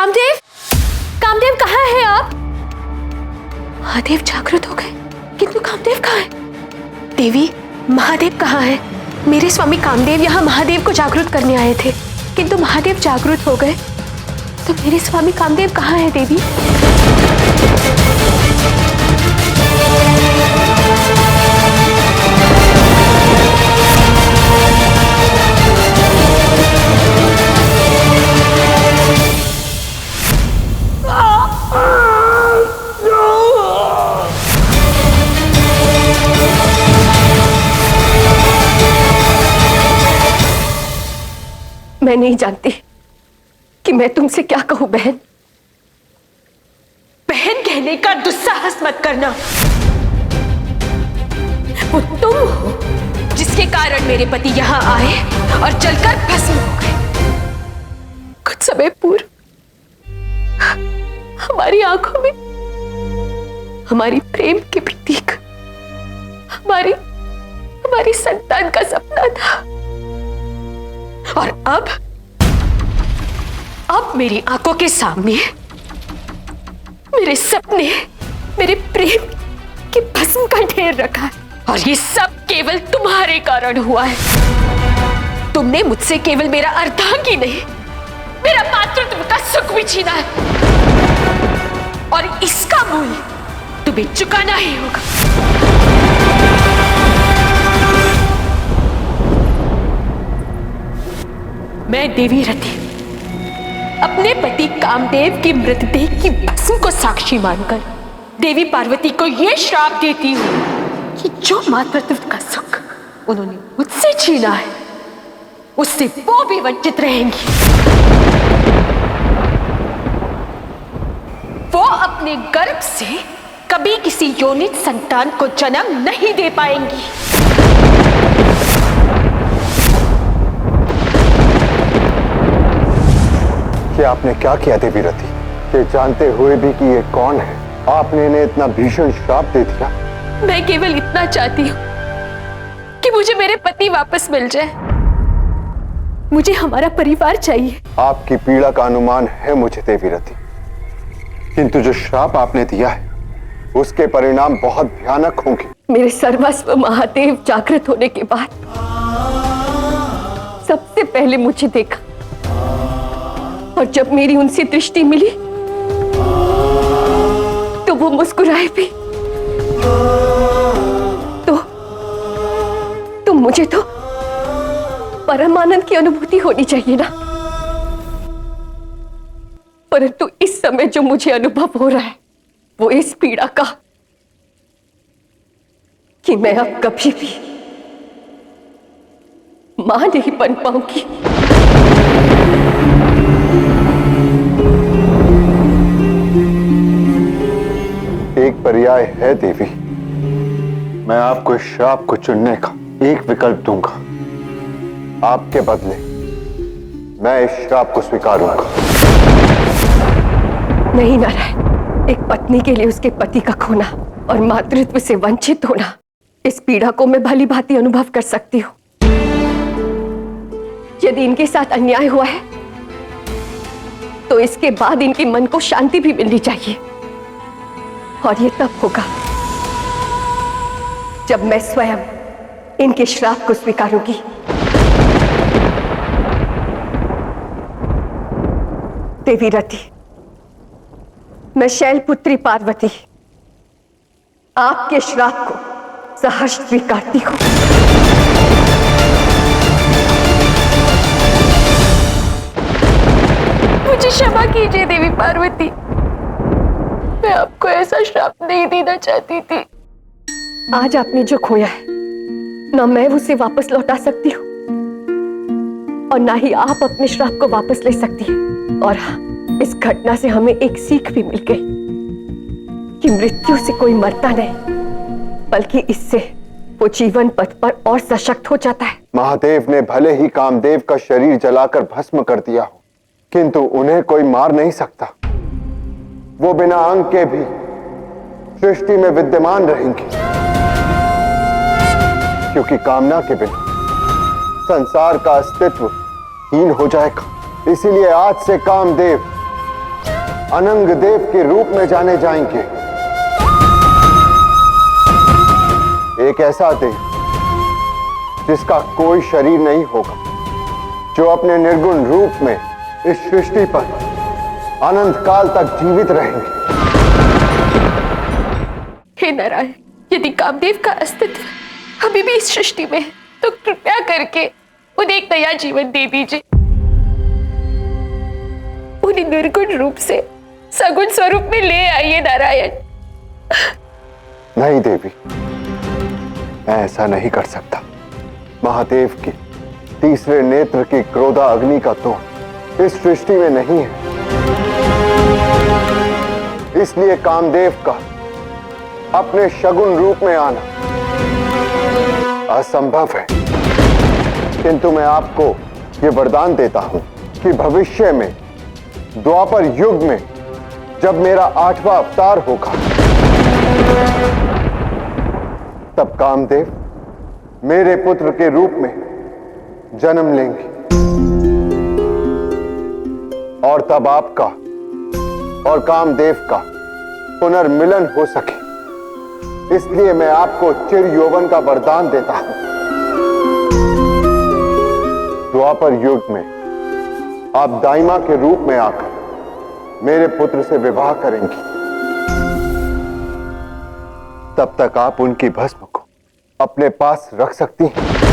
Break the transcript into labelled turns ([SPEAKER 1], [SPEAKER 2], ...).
[SPEAKER 1] कामदेव, कामदेव कहाँ हैं आप? महादेव जागृत हो गए, किंतु कामदेव कहाँ है? देवी, महादेव कहाँ है? मेरे स्वामी कामदेव यहाँ महादेव को जागृत करने आए थे, किंतु महादेव जागृत हो गए, तो मेरे स्वामी कामदेव कहाँ है देवी? मैं नहीं जानती कि मैं तुमसे क्या कहूं बहन। बहन कहने का दुस्साहस मत करना। वो तुम हो जिसके कारण मेरे पति यहां आए और जलकर भस्म हो गए। कुछ समय पूर्व हमारी आंखों में हमारी प्रेम के प्रतीक, हमारी संतान का सपना था, और अब मेरी आंखों के सामने मेरे सपने, मेरे प्रेम की भस्म का ढेर रखा है, और ये सब केवल तुम्हारे कारण हुआ है। तुमने मुझसे केवल मेरा अर्धांग ही नहीं, मेरा मातृत्व का सुख भी छीना है, और इसका मूल्य तुम्हें चुकाना ही होगा। मैं देवी रति अपने पति कामदेव की मृतदेह की भस्म को साक्षी मानकर देवी पार्वती को यह श्राप देती हूं कि जो मातृत्व का सुख उन्होंने मुझसे छीना है, उससे वो भी वंचित रहेंगी। वो अपने गर्भ से कभी किसी योनित संतान को जन्म नहीं दे पाएंगी।
[SPEAKER 2] कि आपने क्या किया देवी रति? कि जानते हुए भी कि ये कौन है, आपने इन्हें इतना भीषण श्राप दे दिया?
[SPEAKER 1] मैं केवल इतना चाहती हूँ कि मुझे मेरे पति वापस मिल जाए। मुझे हमारा परिवार चाहिए।
[SPEAKER 2] आपकी पीड़ा का अनुमान है मुझे देवी रति, किंतु जो श्राप आपने दिया है उसके परिणाम बहुत भयानक होंगे।
[SPEAKER 1] मेरे सर्वस्व महादेव जागृत होने के बाद सबसे पहले मुझे देखा, और जब मेरी उनसे दृष्टि मिली तो वो मुस्कुराए भी। तो मुझे तो परम आनंद की अनुभूति होनी चाहिए ना, परंतु इस समय जो मुझे अनुभव हो रहा है वो इस पीड़ा का कि मैं अब कभी भी मां नहीं बन पाऊंगी।
[SPEAKER 2] एक पर्याय है देवी, मैं आपको इस श्राप को चुनने का एक विकल्प दूंगा। आपके बदले मैं इस श्राप को स्वीकारूंगा।
[SPEAKER 1] नहीं नारायण, एक पत्नी के लिए उसके पति का खोना और मातृत्व से वंचित होना, इस पीड़ा को मैं भली भांति अनुभव कर सकती हूँ। यदि इनके साथ अन्याय हुआ है तो इसके बाद इनके मन को शांति भी मिलनी चाहिए, और ये तब होगा जब मैं स्वयं इनके श्राप को स्वीकारूंगी। देवी रति, मैं शैलपुत्री पार्वती आपके श्राप को सहर्ष स्वीकारती हूं। मुझे क्षमा कीजिए देवी पार्वती, मैं आपको ऐसा श्राप नहीं देना चाहती थी। आज आपने जो खोया है ना मैं उसे वापस लौटा सकती हूँ, और ना ही आप अपने श्राप को वापस ले सकती हैं। और हाँ, इस घटना से हमें एक सीख भी मिल गई कि मृत्यु से कोई मरता नहीं, बल्कि इससे वो जीवन पथ पर और सशक्त हो जाता है।
[SPEAKER 2] महादेव ने भले ही कामदेव का शरीर जलाकर भस्म कर दिया हो, किंतु उन्हें कोई मार नहीं सकता। वो बिना अंग के भी सृष्टि में विद्यमान रहेंगे, क्योंकि कामना के बिना संसार का अस्तित्व हीन हो जाएगा। इसीलिए आज से कामदेव अनंग देव के रूप में जाने जाएंगे। एक ऐसा देव जिसका कोई शरीर नहीं होगा, जो अपने निर्गुण रूप में इस सृष्टि पर अनंत काल तक जीवित रहेंगे।
[SPEAKER 1] हे नारायण, यदि कामदेव का अस्तित्व अभी भी इस सृष्टि में है, तो कृपया करके उन्हें एक नया जीवन दे दीजिए। उन्हें निर्गुण रूप से सगुण स्वरूप में ले आइए नारायण।
[SPEAKER 2] नहीं देवी, मैं ऐसा नहीं कर सकता। महादेव के तीसरे नेत्र की क्रोधा अग्नि का तोड़ इस सृष्टि में नहीं है, इसलिए कामदेव का अपने शगुन रूप में आना असंभव है। किंतु मैं आपको ये वरदान देता हूं कि भविष्य में द्वापर युग में जब मेरा 8वां अवतार होगा, तब कामदेव मेरे पुत्र के रूप में जन्म लेंगे और तब आपका और कामदेव का पुनर्मिलन हो सके, इसलिए मैं आपको चिर यौवन का वरदान देता हूं। द्वापर युग में आप दाइमा के रूप में आकर मेरे पुत्र से विवाह करेंगी। तब तक आप उनकी भस्म को अपने पास रख सकती हैं।